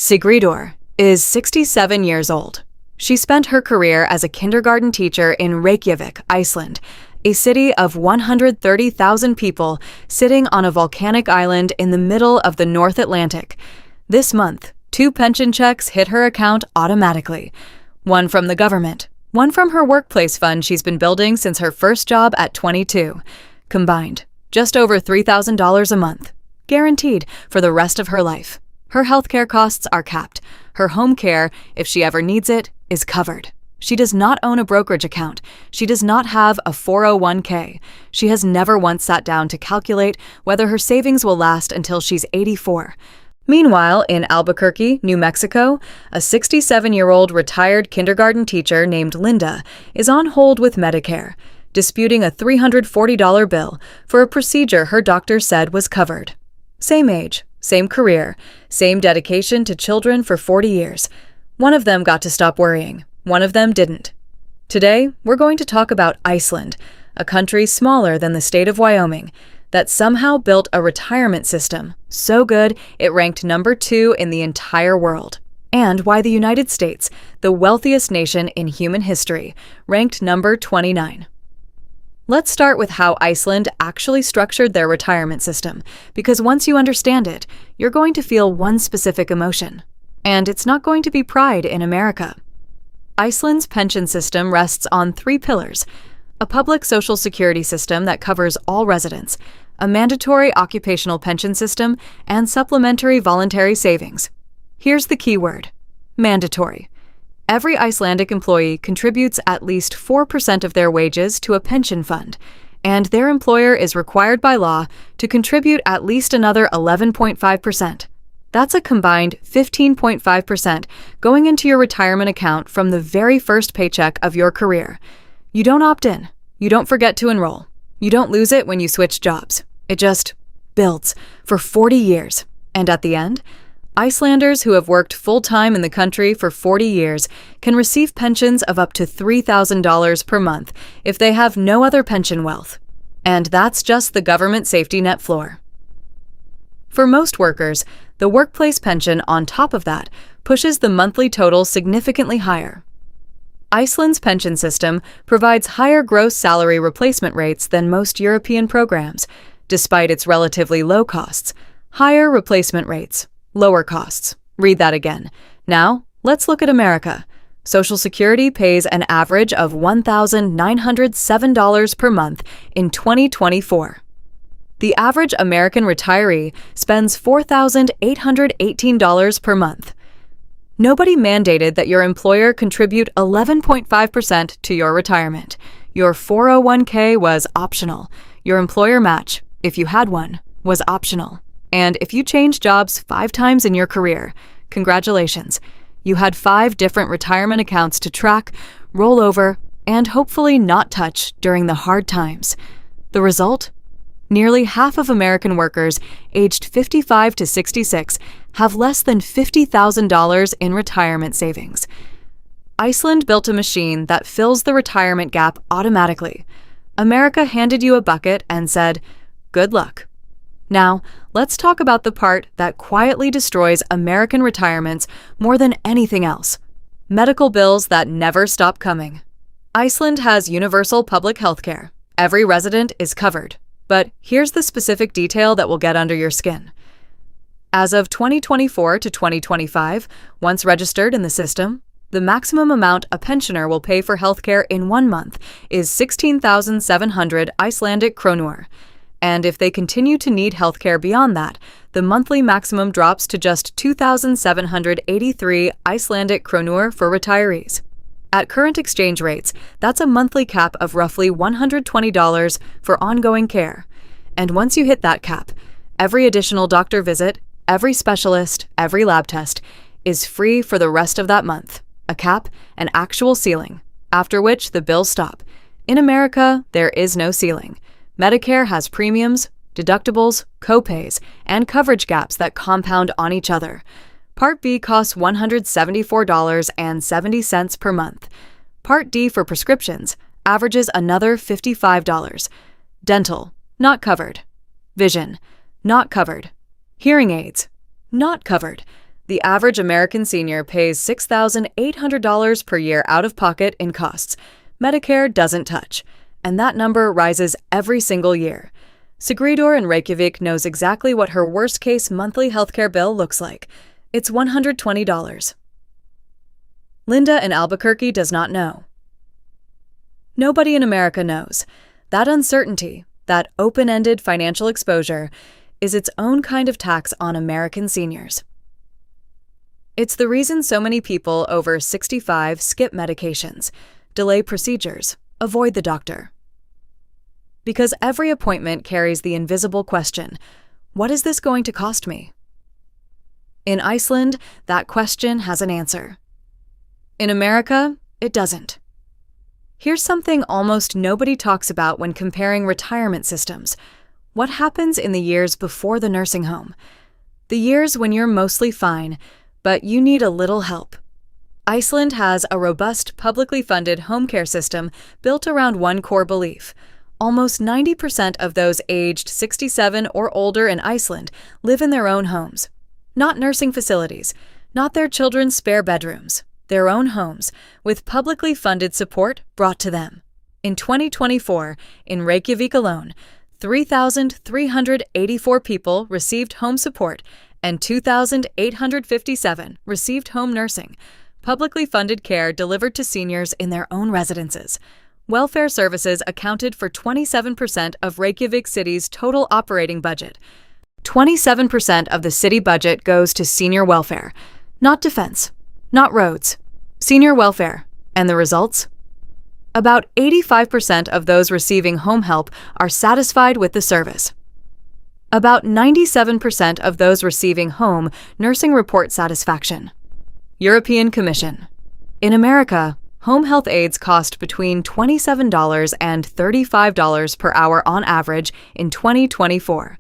Sigridor is 67 years old. She spent her career as a kindergarten teacher in Reykjavik, Iceland, a city of 130,000 people sitting on a volcanic island in the middle of the North Atlantic. This month, 2 pension checks hit her account automatically. One from the government, one from her workplace fund she's been building since her first job at 22. Combined, just over $3,000 a month, guaranteed for the rest of her life. Her healthcare costs are capped. Her home care, if she ever needs it, is covered. She does not own a brokerage account. She does not have a 401k. She has never once sat down to calculate whether her savings will last until she's 84. Meanwhile, in Albuquerque, New Mexico, a 67-year-old retired kindergarten teacher named Linda is on hold with Medicare, disputing a $340 bill for a procedure her doctor said was covered. Same age, same career, same dedication to children for 40 years. One of them got to stop worrying. One of them didn't. Today, we're going to talk about Iceland, a country smaller than the state of Wyoming, that somehow built a retirement system so good it ranked number 2 in the entire world, and why the United States, the wealthiest nation in human history, ranked number 29. Let's start with how Iceland actually structured their retirement system, because once you understand it, you're going to feel one specific emotion. And it's not going to be pride in America. Iceland's pension system rests on 3 pillars: a public social security system that covers all residents, a mandatory occupational pension system, and supplementary voluntary savings. Here's the key word: mandatory. Every Icelandic employee contributes at least 4% of their wages to a pension fund, and their employer is required by law to contribute at least another 11.5%. That's a combined 15.5% going into your retirement account from the very first paycheck of your career. You don't opt in. You don't forget to enroll. You don't lose it when you switch jobs. It just builds for 40 years. And at the end, Icelanders who have worked full-time in the country for 40 years can receive pensions of up to $3,000 per month if they have no other pension wealth. And that's just the government safety net floor. For most workers, the workplace pension on top of that pushes the monthly total significantly higher. Iceland's pension system provides higher gross salary replacement rates than most European programs, despite its relatively low costs. Higher replacement rates. Lower costs. Read that again. Now, let's look at America. Social Security pays an average of $1,907 per month in 2024. The average American retiree spends $4,818 per month. Nobody mandated that your employer contribute 11.5% to your retirement. Your 401k was optional. Your employer match, if you had one, was optional. And if you changed jobs 5 times in your career, congratulations. You had 5 different retirement accounts to track, roll over, and hopefully not touch during the hard times. The result? Nearly half of American workers aged 55 to 66 have less than $50,000 in retirement savings. Iceland built a machine that fills the retirement gap automatically. America handed you a bucket and said, "Good luck." Now, let's talk about the part that quietly destroys American retirements more than anything else: medical bills that never stop coming. Iceland has universal public health care. Every resident is covered. But here's the specific detail that will get under your skin. As of 2024 to 2025, once registered in the system, the maximum amount a pensioner will pay for healthcare in 1 month is 16,700 Icelandic kronur. And if they continue to need healthcare beyond that, the monthly maximum drops to just 2,783 Icelandic kronur for retirees. At current exchange rates, that's a monthly cap of roughly $120 for ongoing care. And once you hit that cap, every additional doctor visit, every specialist, every lab test is free for the rest of that month. A cap, an actual ceiling, after which the bills stop. In America, there is no ceiling. Medicare has premiums, deductibles, copays, and coverage gaps that compound on each other. Part B costs $174.70 per month. Part D for prescriptions averages another $55. Dental, not covered. Vision, not covered. Hearing aids, not covered. The average American senior pays $6,800 per year out of pocket in costs. Medicare doesn't touch, and that number rises every single year. Sigridor in Reykjavik knows exactly what her worst-case monthly healthcare bill looks like. It's $120. Linda in Albuquerque does not know. Nobody in America knows. That uncertainty, that open-ended financial exposure, is its own kind of tax on American seniors. It's the reason so many people over 65 skip medications, delay procedures, avoid the doctor. Because every appointment carries the invisible question, what is this going to cost me? In Iceland, that question has an answer. In America, it doesn't. Here's something almost nobody talks about when comparing retirement systems. What happens in the years before the nursing home? The years when you're mostly fine, but you need a little help. Iceland has a robust, publicly funded home care system built around one core belief. Almost 90% of those aged 67 or older in Iceland live in their own homes. Not nursing facilities, not their children's spare bedrooms, their own homes, with publicly funded support brought to them. In 2024, in Reykjavik alone, 3,384 people received home support and 2,857 received home nursing, publicly funded care delivered to seniors in their own residences. Welfare services accounted for 27% of Reykjavik City's total operating budget. 27% of the city budget goes to senior welfare, not defense, not roads, senior welfare. And the results? About 85% of those receiving home help are satisfied with the service. About 97% of those receiving home nursing report satisfaction. European Commission. In America, home health aides cost between $27 and $35 per hour on average in 2024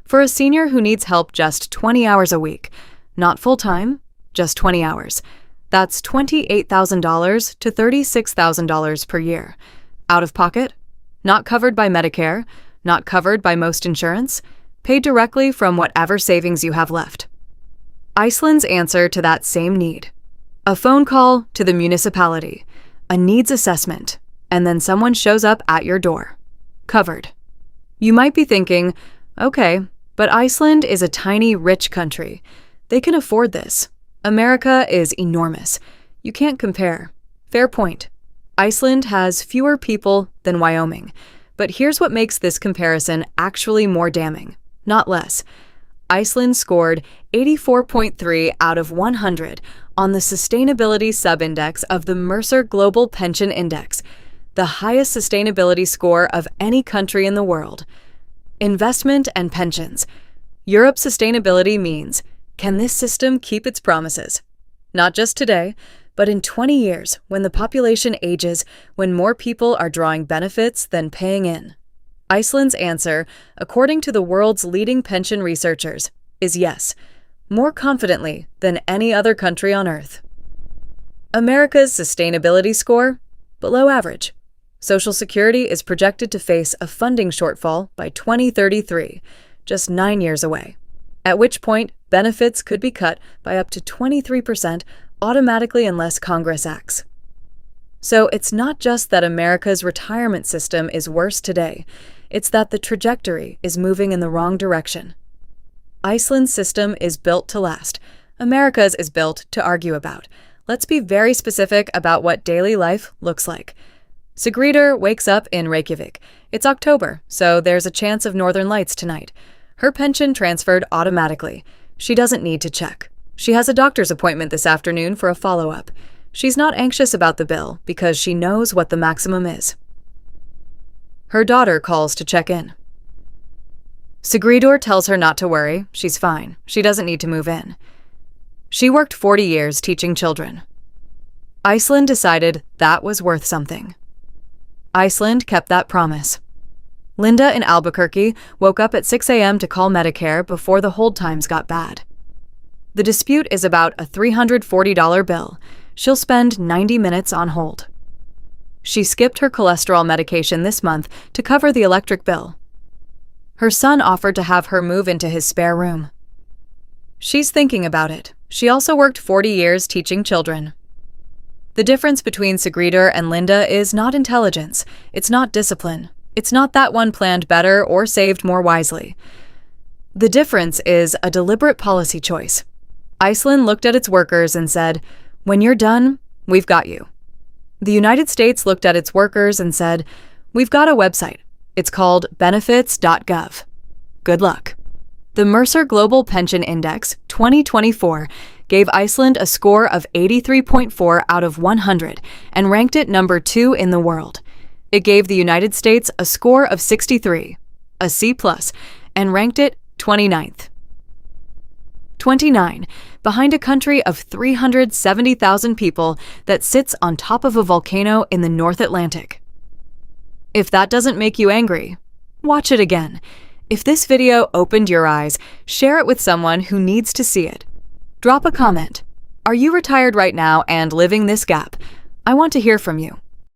for a senior who needs help just 20 hours a week. Not full-time, just 20 hours. That's $28,000 to $36,000 per year. Out of pocket? Not covered by Medicare, not covered by most insurance, paid directly from whatever savings you have left. Iceland's answer to that same need. A phone call to the municipality, a needs assessment, and then someone shows up at your door. Covered. You might be thinking, okay, but Iceland is a tiny, rich country. They can afford this. America is enormous. You can't compare. Fair point. Iceland has fewer people than Wyoming. But here's what makes this comparison actually more damning, not less. Iceland scored 84.3 out of 100 on the Sustainability Subindex of the Mercer Global Pension Index, the highest sustainability score of any country in the world. Investment and pensions. Europe's sustainability means, can this system keep its promises? Not just today, but in 20 years, when the population ages, when more people are drawing benefits than paying in. Iceland's answer, according to the world's leading pension researchers, is yes, more confidently than any other country on Earth. America's sustainability score? Below average. Social Security is projected to face a funding shortfall by 2033, just 9 years away, at which point benefits could be cut by up to 23% automatically unless Congress acts. So it's not just that America's retirement system is worse today, it's that the trajectory is moving in the wrong direction. Iceland's system is built to last. America's is built to argue about. Let's be very specific about what daily life looks like. Sigridor wakes up in Reykjavik. It's October, so there's a chance of northern lights tonight. Her pension transferred automatically. She doesn't need to check. She has a doctor's appointment this afternoon for a follow-up. She's not anxious about the bill because she knows what the maximum is. Her daughter calls to check in. Sigridor tells her not to worry. She's fine. She doesn't need to move in. She worked 40 years teaching children. Iceland decided that was worth something. Iceland kept that promise. Linda in Albuquerque woke up at 6 a.m. to call Medicare before the hold times got bad. The dispute is about a $340 bill. She'll spend 90 minutes on hold. She skipped her cholesterol medication this month to cover the electric bill. Her son offered to have her move into his spare room. She's thinking about it. She also worked 40 years teaching children. The difference between Sigridr and Linda is not intelligence. It's not discipline. It's not that one planned better or saved more wisely. The difference is a deliberate policy choice. Iceland looked at its workers and said, "When you're done, we've got you." The United States looked at its workers and said, "We've got a website. It's called benefits.gov. Good luck." The Mercer Global Pension Index 2024 gave Iceland a score of 83.4 out of 100 and ranked it number 2 in the world. It gave the United States a score of 63, a C+, and ranked it 29th. 29, behind a country of 370,000 people that sits on top of a volcano in the North Atlantic. If that doesn't make you angry, watch it again. If this video opened your eyes, share it with someone who needs to see it. Drop a comment. Are you retired right now and living this gap? I want to hear from you.